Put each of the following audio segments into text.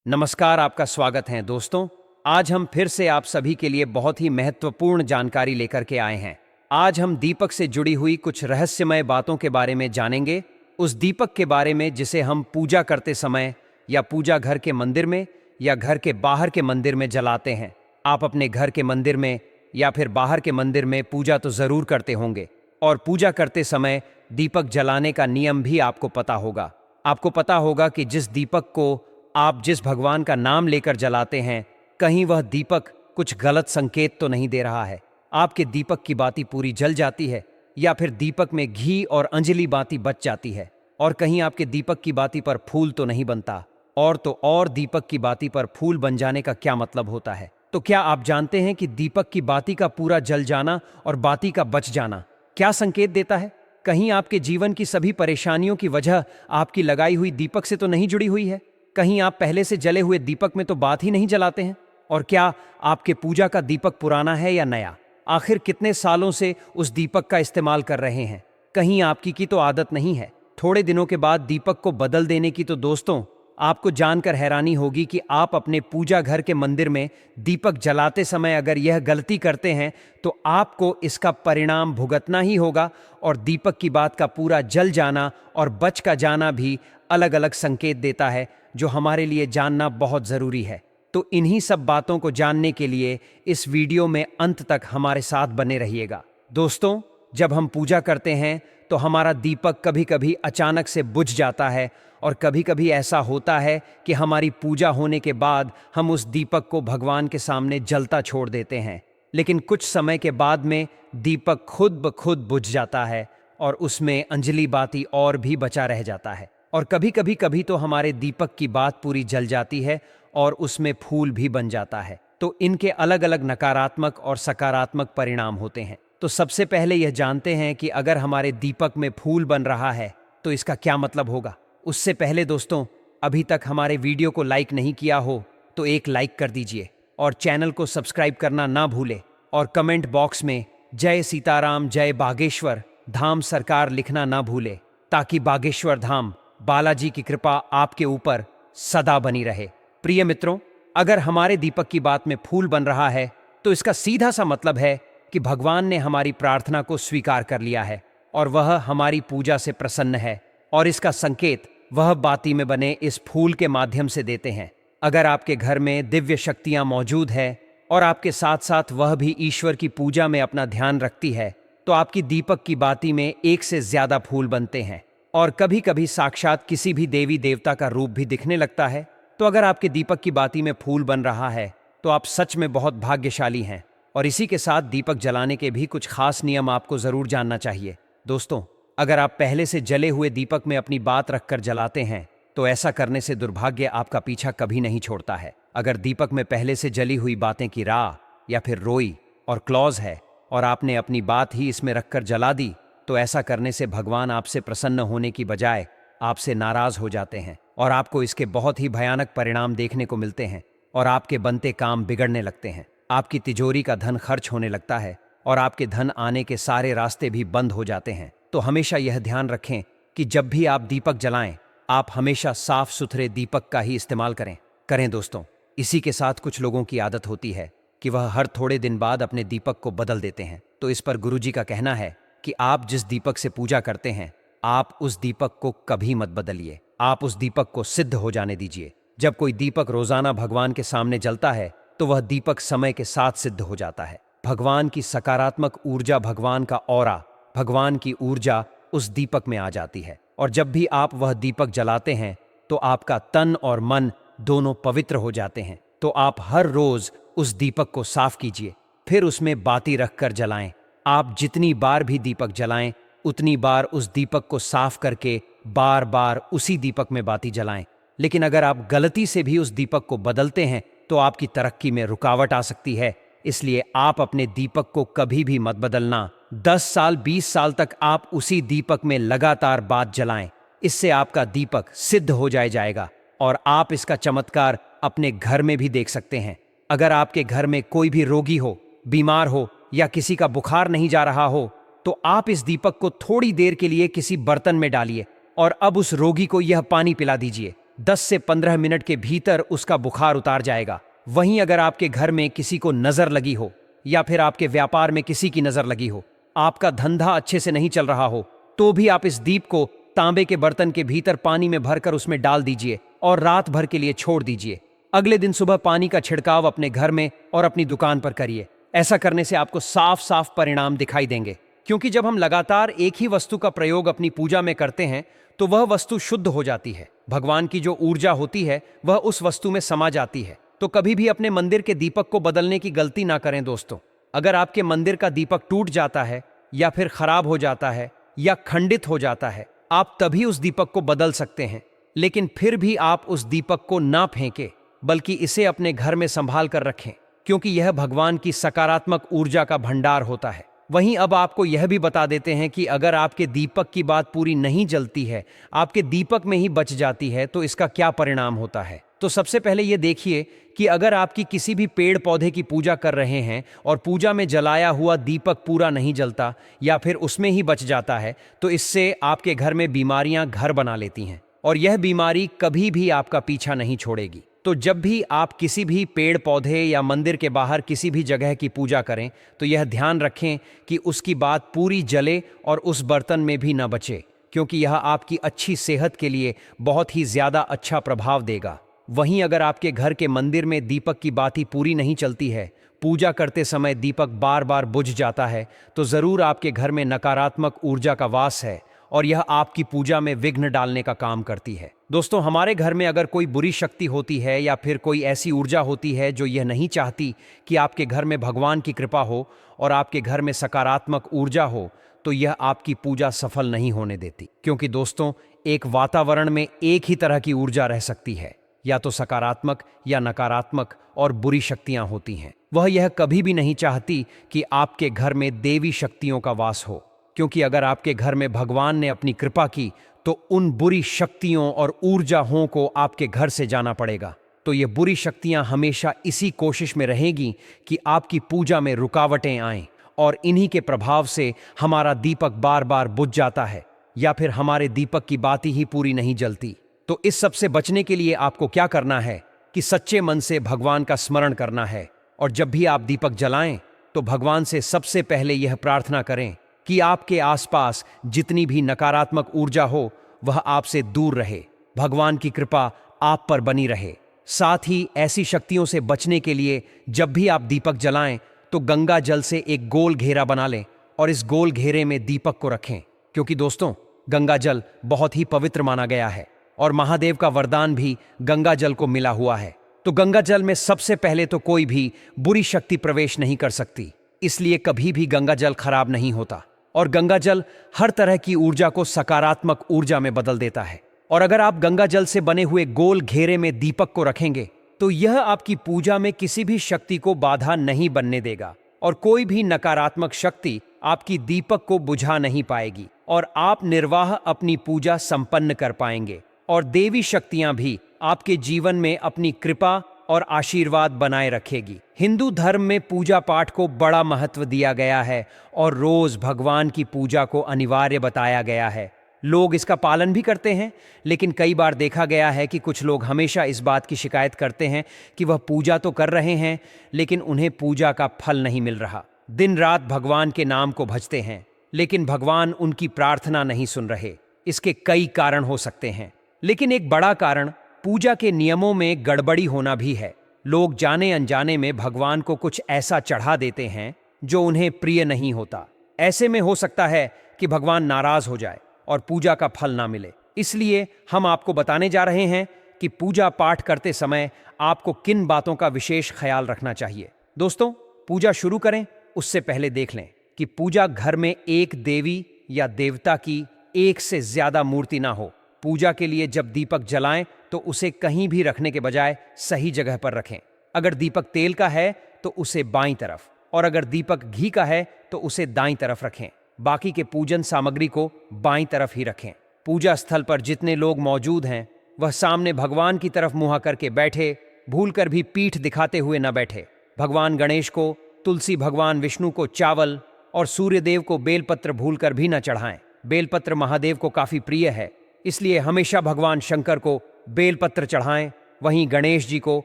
नमस्कार, आपका स्वागत है दोस्तों। आज हम फिर से आप सभी के लिए बहुत ही महत्वपूर्ण जानकारी लेकर के आए हैं। आज हम दीपक से जुड़ी हुई कुछ रहस्यमय बातों के बारे में जानेंगे। उस दीपक के बारे में जिसे हम पूजा करते समय या पूजा घर के मंदिर में या घर के बाहर के मंदिर में जलाते हैं। आप अपने घर के मंदिर में या फिर बाहर के मंदिर में पूजा तो ज़रूर करते होंगे और पूजा करते समय दीपक जलाने का नियम भी आपको पता होगा। आपको पता होगा कि जिस दीपक को आप जिस भगवान का नाम लेकर जलाते हैं, कहीं वह दीपक कुछ गलत संकेत तो नहीं दे रहा है। आपके दीपक की बाती पूरी जल जाती है या फिर दीपक में घी और अंजलि बाती बच जाती है और कहीं आपके दीपक की बाती पर फूल तो नहीं बनता। और तो और दीपक की बाती पर फूल बन जाने का क्या मतलब होता है? तो क्या आप जानते हैं कि दीपक की बाती का पूरा जल जाना और बाती का बच जाना क्या संकेत देता है? कहीं आपके जीवन की सभी परेशानियों की वजह आपकी लगाई हुई दीपक से तो नहीं जुड़ी हुई है? कहीं आप पहले से जले हुए दीपक में तो बात ही नहीं जलाते हैं? और क्या आपके पूजा का दीपक पुराना है या नया? आखिर कितने सालों से उस दीपक का इस्तेमाल कर रहे हैं? कहीं आपकी की तो आदत नहीं है थोड़े दिनों के बाद दीपक को बदल देने की? तो दोस्तों, आपको जानकर हैरानी होगी कि आप अपने पूजा घर के मंदिर में दीपक जलाते समय अगर यह गलती करते हैं तो आपको इसका परिणाम भुगतना ही होगा। और दीपक की बात का पूरा जल जाना और बच का जाना भी अलग अलग संकेत देता है, जो हमारे लिए जानना बहुत ज़रूरी है। तो इन्हीं सब बातों को जानने के लिए इस वीडियो में अंत तक हमारे साथ बने रहिएगा। दोस्तों, जब हम पूजा करते हैं तो हमारा दीपक कभी कभी अचानक से बुझ जाता है और कभी कभी ऐसा होता है कि हमारी पूजा होने के बाद हम उस दीपक को भगवान के सामने जलता छोड़ देते हैं। लेकिन कुछ समय के बाद में दीपक खुद ब खुद बुझ जाता है और उसमें अंजलि बाती और भी बचा रह जाता है। और कभी तो हमारे दीपक की बात पूरी जल जाती है और उसमें फूल भी बन जाता है। तो इनके अलग अलग नकारात्मक और सकारात्मक परिणाम होते हैं। तो सबसे पहले यह जानते हैं कि अगर हमारे दीपक में फूल बन रहा है तो इसका क्या मतलब होगा। उससे पहले दोस्तों, अभी तक हमारे वीडियो को लाइक नहीं किया हो तो एक लाइक कर दीजिए और चैनल को सब्सक्राइब करना ना भूले और कमेंट बॉक्स में जय सीताराम जय बागेश्वर धाम सरकार लिखना ना भूले, ताकि बागेश्वर धाम बालाजी की कृपा आपके ऊपर सदा बनी रहे। प्रिय मित्रों, अगर हमारे दीपक की बात में फूल बन रहा है तो इसका सीधा सा मतलब है कि भगवान ने हमारी प्रार्थना को स्वीकार कर लिया है और वह हमारी पूजा से प्रसन्न है। और इसका संकेत वह बाती में बने इस फूल के माध्यम से देते हैं। अगर आपके घर में दिव्य शक्तियां मौजूद है और आपके साथ साथ वह भी ईश्वर की पूजा में अपना ध्यान रखती है, तो आपकी दीपक की बाती में एक से ज्यादा फूल बनते हैं और कभी कभी साक्षात किसी भी देवी देवता का रूप भी दिखने लगता है। तो अगर आपके दीपक की बाती में फूल बन रहा है तो आप सच में बहुत भाग्यशाली हैं। और इसी के साथ दीपक जलाने के भी कुछ खास नियम आपको जरूर जानना चाहिए। दोस्तों, अगर आप पहले से जले हुए दीपक में अपनी बात रखकर जलाते हैं तो ऐसा करने से दुर्भाग्य आपका पीछा कभी नहीं छोड़ता है। अगर दीपक में पहले से जली हुई बातें की राह या फिर रोई और क्लॉज है और आपने अपनी बात ही इसमें रखकर जला दी, तो ऐसा करने से भगवान आपसे प्रसन्न होने की बजाय आपसे नाराज हो जाते हैं और आपको इसके बहुत ही भयानक परिणाम देखने को मिलते हैं और आपके बनते काम बिगड़ने लगते हैं। आपकी तिजोरी का धन खर्च होने लगता है और आपके धन आने के सारे रास्ते भी बंद हो जाते हैं। तो हमेशा यह ध्यान रखें कि जब भी आप दीपक जलाएं, आप हमेशा साफ सुथरे दीपक का ही इस्तेमाल करें दोस्तों। इसी के साथ कुछ लोगों की आदत होती है कि वह हर थोड़े दिन बाद अपने दीपक को बदल देते हैं। तो इस पर गुरुजी का कहना है कि आप जिस दीपक से पूजा करते हैं, आप उस दीपक को कभी मत बदलिए। आप उस दीपक को सिद्ध हो जाने दीजिए। जब कोई दीपक रोजाना भगवान के सामने जलता है तो वह दीपक समय के साथ सिद्ध हो जाता है। भगवान की सकारात्मक ऊर्जा, भगवान का ऑरा, भगवान की ऊर्जा उस दीपक में आ जाती है। और जब भी आप वह दीपक जलाते हैं तो आपका तन और मन दोनों पवित्र हो जाते हैं। तो आप हर रोज उस दीपक को साफ कीजिए, फिर उसमें बाती रखकर जलाएं। आप जितनी बार भी दीपक जलाएं, उतनी बार उस दीपक को साफ करके बार बार उसी दीपक में बाती जलाएं। लेकिन अगर आप गलती से भी उस दीपक को बदलते हैं तो आपकी तरक्की में रुकावट आ सकती है। इसलिए आप अपने दीपक को कभी भी मत बदलना। 10 साल 20 साल तक आप उसी दीपक में लगातार बात जलाएं। इससे आपका दीपक सिद्ध हो जाएगा और आप इसका चमत्कार अपने घर में भी देख सकते हैं। अगर आपके घर में कोई भी रोगी हो, बीमार हो या किसी का बुखार नहीं जा रहा हो, तो आप इस दीपक को थोड़ी देर के लिए किसी बर्तन में डालिए और अब उस रोगी को यह पानी पिला दीजिए। 10 से 15 मिनट के भीतर उसका बुखार उतार जाएगा। वहीं अगर आपके घर में किसी को नजर लगी हो या फिर आपके व्यापार में किसी की नजर लगी हो, आपका धंधा अच्छे से नहीं चल रहा हो, तो भी आप इस दीप को तांबे के बर्तन के भीतर पानी में भरकर उसमें डाल दीजिए और रात भर के लिए छोड़ दीजिए। अगले दिन सुबह पानी का छिड़काव अपने घर में और अपनी दुकान पर करिए। ऐसा करने से आपको साफ साफ परिणाम दिखाई देंगे, क्योंकि जब हम लगातार एक ही वस्तु का प्रयोग अपनी पूजा में करते हैं तो वह वस्तु शुद्ध हो जाती है। भगवान की जो ऊर्जा होती है वह उस वस्तु में समा जाती है। तो कभी भी अपने मंदिर के दीपक को बदलने की गलती ना करें दोस्तों। अगर आपके मंदिर का दीपक टूट जाता है या फिर खराब हो जाता है या खंडित हो जाता है, आप तभी उस दीपक को बदल सकते हैं। लेकिन फिर भी आप उस दीपक को ना फेंकें, बल्कि इसे अपने घर में संभाल कर रखें, क्योंकि यह भगवान की सकारात्मक ऊर्जा का भंडार होता है। वहीं अब आपको यह भी बता देते हैं कि अगर आपके दीपक की बात पूरी नहीं जलती है, आपके दीपक में ही बच जाती है, तो इसका क्या परिणाम होता है। तो सबसे पहले ये देखिए कि अगर आपकी किसी भी पेड़ पौधे की पूजा कर रहे हैं और पूजा में जलाया हुआ दीपक पूरा नहीं जलता या फिर उसमें ही बच जाता है, तो इससे आपके घर में बीमारियां घर बना लेती हैं और यह बीमारी कभी भी आपका पीछा नहीं छोड़ेगी। तो जब भी आप किसी भी पेड़ पौधे या मंदिर के बाहर किसी भी जगह की पूजा करें, तो यह ध्यान रखें कि उसकी बात पूरी जले और उस बर्तन में भी न बचे, क्योंकि यह आपकी अच्छी सेहत के लिए बहुत ही ज्यादा अच्छा प्रभाव देगा। वहीं अगर आपके घर के मंदिर में दीपक की बाती पूरी नहीं चलती है, पूजा करते समय दीपक बार बार बुझ जाता है, तो जरूर आपके घर में नकारात्मक ऊर्जा का वास है और यह आपकी पूजा में विघ्न डालने का काम करती है। दोस्तों, हमारे घर में अगर कोई बुरी शक्ति होती है या फिर कोई ऐसी ऊर्जा होती है जो यह नहीं चाहती कि आपके घर में भगवान की कृपा हो और आपके घर में सकारात्मक ऊर्जा हो, तो यह आपकी पूजा सफल नहीं होने देती। क्योंकि दोस्तों, एक वातावरण में एक ही तरह की ऊर्जा रह सकती है, या तो सकारात्मक या नकारात्मक, और बुरी शक्तियां होती हैं। वह यह कभी भी नहीं चाहती कि आपके घर में देवी शक्तियों का वास हो, क्योंकि अगर आपके घर में भगवान ने अपनी कृपा की तो उन बुरी शक्तियों और ऊर्जाओं को आपके घर से जाना पड़ेगा। तो ये बुरी शक्तियां हमेशा इसी कोशिश में रहेंगी कि आपकी पूजा में रुकावटें आएं और इन्हीं के प्रभाव से हमारा दीपक बार बार बुझ जाता है या फिर हमारे दीपक की बाती ही पूरी नहीं जलती। तो इस सब से बचने के लिए आपको क्या करना है कि सच्चे मन से भगवान का स्मरण करना है, और जब भी आप दीपक जलाएं तो भगवान से सबसे पहले यह प्रार्थना करें कि आपके आसपास जितनी भी नकारात्मक ऊर्जा हो वह आपसे दूर रहे, भगवान की कृपा आप पर बनी रहे। साथ ही ऐसी शक्तियों से बचने के लिए जब भी आप दीपक जलाएं तो गंगा जल से एक गोल घेरा बना लें और इस गोल घेरे में दीपक को रखें, क्योंकि दोस्तों, गंगा जल बहुत ही पवित्र माना गया है और महादेव का वरदान भी गंगा जल को मिला हुआ है। तो गंगा जल में सबसे पहले तो कोई भी बुरी शक्ति प्रवेश नहीं कर सकती, इसलिए कभी भी गंगा जल खराब नहीं होता और गंगा जल हर तरह की ऊर्जा को सकारात्मक ऊर्जा में बदल देता है। और अगर आप गंगा जल से बने हुए गोल घेरे में दीपक को रखेंगे तो यह आपकी पूजा में किसी भी शक्ति को बाधा नहीं बनने देगा और कोई भी नकारात्मक शक्ति आपकी दीपक को बुझा नहीं पाएगी और आप निर्वाह अपनी पूजा संपन्न कर पाएंगे और देवी शक्तियां भी आपके जीवन में अपनी कृपा और आशीर्वाद बनाए रखेगी। हिंदू धर्म में पूजा पाठ को बड़ा महत्व दिया गया है और रोज भगवान की पूजा को अनिवार्य बताया गया है। लोग इसका पालन भी करते हैं, लेकिन कई बार देखा गया है कि कुछ लोग हमेशा इस बात की शिकायत करते हैं कि वह पूजा तो कर रहे हैं लेकिन उन्हें पूजा का फल नहीं मिल रहा। दिन रात भगवान के नाम को भजते हैं लेकिन भगवान उनकी प्रार्थना नहीं सुन रहे। इसके कई कारण हो सकते हैं, लेकिन एक बड़ा कारण पूजा के नियमों में गड़बड़ी होना भी है। लोग जाने अनजाने में भगवान को कुछ ऐसा चढ़ा देते हैं जो उन्हें प्रिय नहीं होता। ऐसे में हो सकता है कि भगवान नाराज हो जाए और पूजा का फल ना मिले। इसलिए हम आपको बताने जा रहे हैं कि पूजा पाठ करते समय आपको किन बातों का विशेष ख्याल रखना चाहिए। दोस्तों, पूजा शुरू करें उससे पहले देख लें कि पूजा घर में एक देवी या देवता की एक से ज्यादा मूर्ति ना हो। पूजा के लिए जब दीपक जलाएं तो उसे कहीं भी रखने के बजाय सही जगह पर रखें। अगर दीपक तेल का है तो उसे बाईं तरफ, और अगर दीपक घी का है तो उसे दाईं तरफ रखें। बाकी के पूजन सामग्री को बाईं तरफ ही रखें। पूजा स्थल पर जितने लोग मौजूद हैं वह सामने भगवान की तरफ मुंह करके बैठे, भूलकर भी पीठ दिखाते हुए न बैठे। भगवान गणेश को, तुलसी भगवान विष्णु को चावल और सूर्यदेव को बेलपत्र भूलकर भी न चढ़ाएं। बेलपत्र महादेव को काफी प्रिय है, इसलिए हमेशा भगवान शंकर को बेलपत्र चढ़ाएं। वहीं गणेश जी को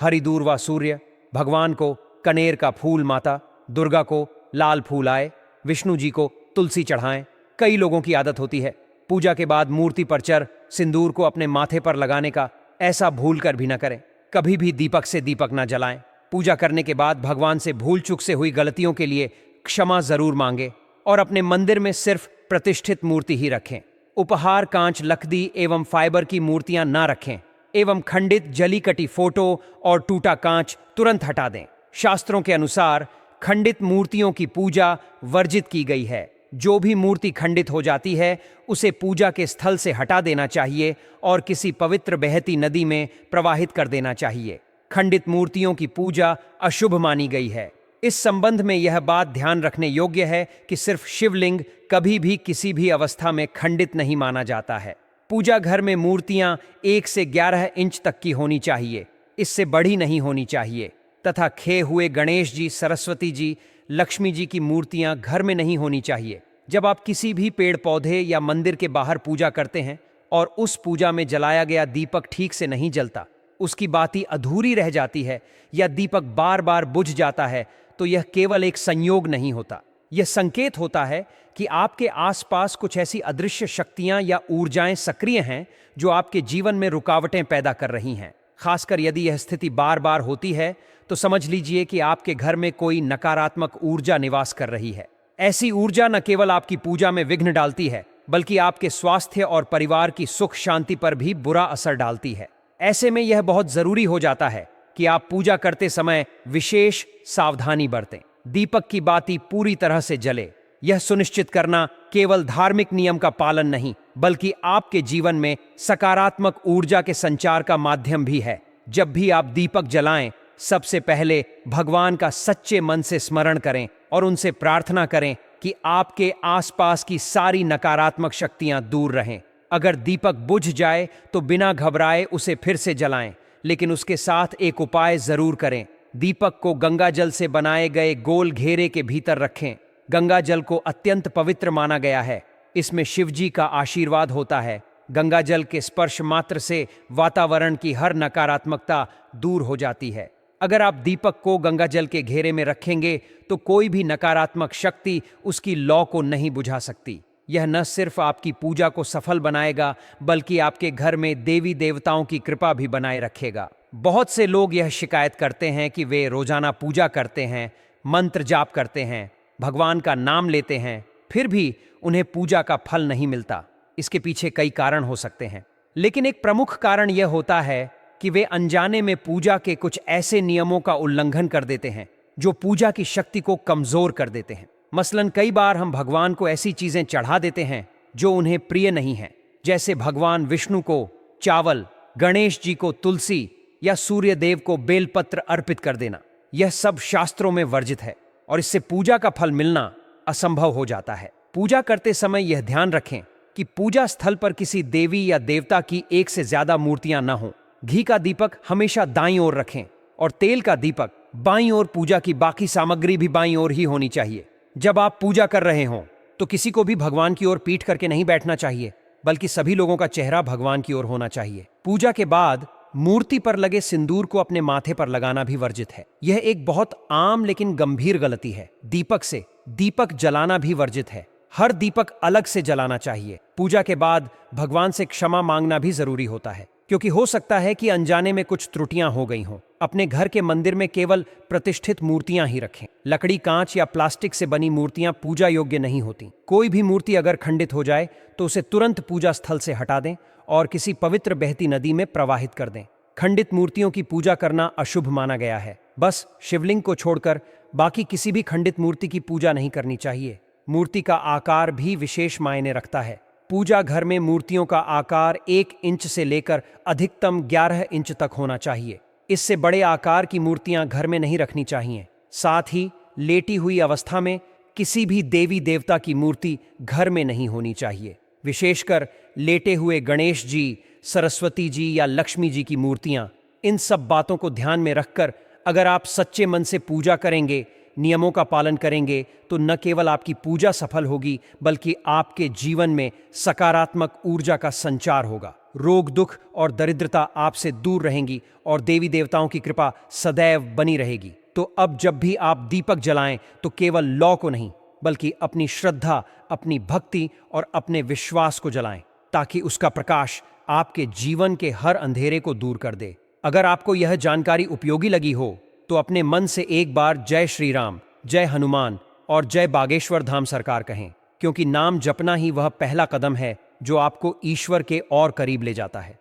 हरिदूर व सूर्य, भगवान को कनेर का फूल, माता दुर्गा को लाल फूल आए, विष्णु जी को तुलसी चढ़ाएं। कई लोगों की आदत होती है पूजा के बाद मूर्ति पर चर सिंदूर को अपने माथे पर लगाने का। ऐसा भूल कर भी न करें। कभी भी दीपक से दीपक न जलाएं। पूजा करने के बाद भगवान से भूल चूक से हुई गलतियों के लिए क्षमा जरूर मांगे और अपने मंदिर में सिर्फ प्रतिष्ठित मूर्ति ही रखें। उपहार कांच, लकड़ी एवं फाइबर की मूर्तियां ना रखें एवं खंडित, जली कटी फोटो और टूटा कांच तुरंत हटा दें। शास्त्रों के अनुसार खंडित मूर्तियों की पूजा वर्जित की गई है। जो भी मूर्ति खंडित हो जाती है उसे पूजा के स्थल से हटा देना चाहिए और किसी पवित्र बहती नदी में प्रवाहित कर देना चाहिए। खंडित मूर्तियों की पूजा अशुभ मानी गई है। इस संबंध में यह बात ध्यान रखने योग्य है कि सिर्फ शिवलिंग कभी भी किसी भी अवस्था में खंडित नहीं माना जाता है। पूजा घर में मूर्तियां 1 से 11 इंच तक की होनी चाहिए, इससे बड़ी नहीं होनी चाहिए, तथा खे हुए गणेश जी, सरस्वती जी, लक्ष्मी जी की मूर्तियां घर में नहीं होनी चाहिए। जब आप किसी भी पेड़ पौधे या मंदिर के बाहर पूजा करते हैं और उस पूजा में जलाया गया दीपक ठीक से नहीं जलता, उसकी बाती अधूरी रह जाती है या दीपक बार बार बुझ जाता है, तो यह केवल एक संयोग नहीं होता। यह संकेत होता है कि आपके आसपास कुछ ऐसी अदृश्य शक्तियां या ऊर्जाएं सक्रिय हैं जो आपके जीवन में रुकावटें पैदा कर रही हैं। खासकर यदि यह स्थिति बार बार होती है तो समझ लीजिए कि आपके घर में कोई नकारात्मक ऊर्जा निवास कर रही है। ऐसी ऊर्जा न केवल आपकी पूजा में विघ्न डालती है, बल्कि आपके स्वास्थ्य और परिवार की सुख शांति पर भी बुरा असर डालती है। ऐसे में यह बहुत जरूरी हो जाता है कि आप पूजा करते समय विशेष सावधानी बरतें। दीपक की बाती पूरी तरह से जले, यह सुनिश्चित करना केवल धार्मिक नियम का पालन नहीं, बल्कि आपके जीवन में सकारात्मक ऊर्जा के संचार का माध्यम भी है। जब भी आप दीपक जलाएं, सबसे पहले भगवान का सच्चे मन से स्मरण करें और उनसे प्रार्थना करें कि आपके आसपास की सारी नकारात्मक शक्तियां दूर रहें। अगर दीपक बुझ जाए तो बिना घबराए उसे फिर से जलाएं, लेकिन उसके साथ एक उपाय जरूर करें। दीपक को गंगा जल से बनाए गए गोल घेरे के भीतर रखें। गंगा जल को अत्यंत पवित्र माना गया है। इसमें शिव जी का आशीर्वाद होता है। गंगा जल के स्पर्श मात्र से वातावरण की हर नकारात्मकता दूर हो जाती है। अगर आप दीपक को गंगा जल के घेरे में रखेंगे तो कोई भी नकारात्मक शक्ति उसकी लौ को नहीं बुझा सकती। यह न सिर्फ आपकी पूजा को सफल बनाएगा, बल्कि आपके घर में देवी देवताओं की कृपा भी बनाए रखेगा। बहुत से लोग यह शिकायत करते हैं कि वे रोजाना पूजा करते हैं, मंत्र जाप करते हैं, भगवान का नाम लेते हैं, फिर भी उन्हें पूजा का फल नहीं मिलता। इसके पीछे कई कारण हो सकते हैं, लेकिन एक प्रमुख कारण यह होता है कि वे अनजाने में पूजा के कुछ ऐसे नियमों का उल्लंघन कर देते हैं जो पूजा की शक्ति को कमजोर कर देते हैं। मसलन कई बार हम भगवान को ऐसी चीजें चढ़ा देते हैं जो उन्हें प्रिय नहीं है, जैसे भगवान विष्णु को चावल, गणेश जी को तुलसी या सूर्य देव को बेलपत्र अर्पित कर देना। यह सब शास्त्रों में वर्जित है और इससे पूजा का फल मिलना असंभव हो जाता है। पूजा करते समय यह ध्यान रखें कि पूजा स्थल पर किसी देवी या देवता की 1 से ज्यादा मूर्तियां न हों। घी का दीपक हमेशा दाईं ओर रखें और तेल का दीपक बाईं ओर। पूजा की बाकी सामग्री भी बाईं ओर ही होनी चाहिए। जब आप पूजा कर रहे हों तो किसी को भी भगवान की ओर पीठ करके नहीं बैठना चाहिए, बल्कि सभी लोगों का चेहरा भगवान की ओर होना चाहिए। पूजा के बाद मूर्ति पर लगे सिंदूर को अपने माथे पर लगाना भी वर्जित है। यह एक बहुत आम लेकिन गंभीर गलती है। दीपक से दीपक जलाना भी वर्जित है। हर दीपक अलग से जलाना चाहिए। पूजा के बाद भगवान से क्षमा मांगना भी जरूरी होता है, क्योंकि हो सकता है कि अनजाने में कुछ त्रुटियां हो गई हों। अपने घर के मंदिर में केवल प्रतिष्ठित मूर्तियां ही रखें। लकड़ी, कांच या प्लास्टिक से बनी मूर्तियां पूजा योग्य नहीं होती। कोई भी मूर्ति अगर खंडित हो जाए तो उसे तुरंत पूजा स्थल से हटा दें और किसी पवित्र बहती नदी में प्रवाहित कर दें। खंडित मूर्तियों की पूजा करना अशुभ माना गया है। बस शिवलिंग को छोड़कर बाकी किसी भी खंडित मूर्ति की पूजा नहीं करनी चाहिए। मूर्ति का आकार भी विशेष मायने रखता है। पूजा घर में मूर्तियों का आकार 1 इंच से लेकर अधिकतम 11 इंच तक होना चाहिए। इससे बड़े आकार की मूर्तियां घर में नहीं रखनी चाहिए। साथ ही लेटी हुई अवस्था में किसी भी देवी देवता की मूर्ति घर में नहीं होनी चाहिए। विशेषकर लेटे हुए गणेश जी, सरस्वती जी या लक्ष्मी जी की मूर्तियां। इन सब बातों को ध्यान में रखकर अगर आप सच्चे मन से पूजा करेंगे, नियमों का पालन करेंगे तो न केवल आपकी पूजा सफल होगी बल्कि आपके जीवन में सकारात्मक ऊर्जा का संचार होगा। रोग, दुख और दरिद्रता आपसे दूर रहेंगी और देवी देवताओं की कृपा सदैव बनी रहेगी। तो अब जब भी आप दीपक जलाएं तो केवल लौ को नहीं बल्कि अपनी श्रद्धा, अपनी भक्ति और अपने विश्वास को जलाएं, ताकि उसका प्रकाश आपके जीवन के हर अंधेरे को दूर कर दे। अगर आपको यह जानकारी उपयोगी लगी हो तो अपने मन से एक बार जय श्री राम, जय हनुमान और जय बागेश्वर धाम सरकार कहें, क्योंकि नाम जपना ही वह पहला कदम है जो आपको ईश्वर के और करीब ले जाता है।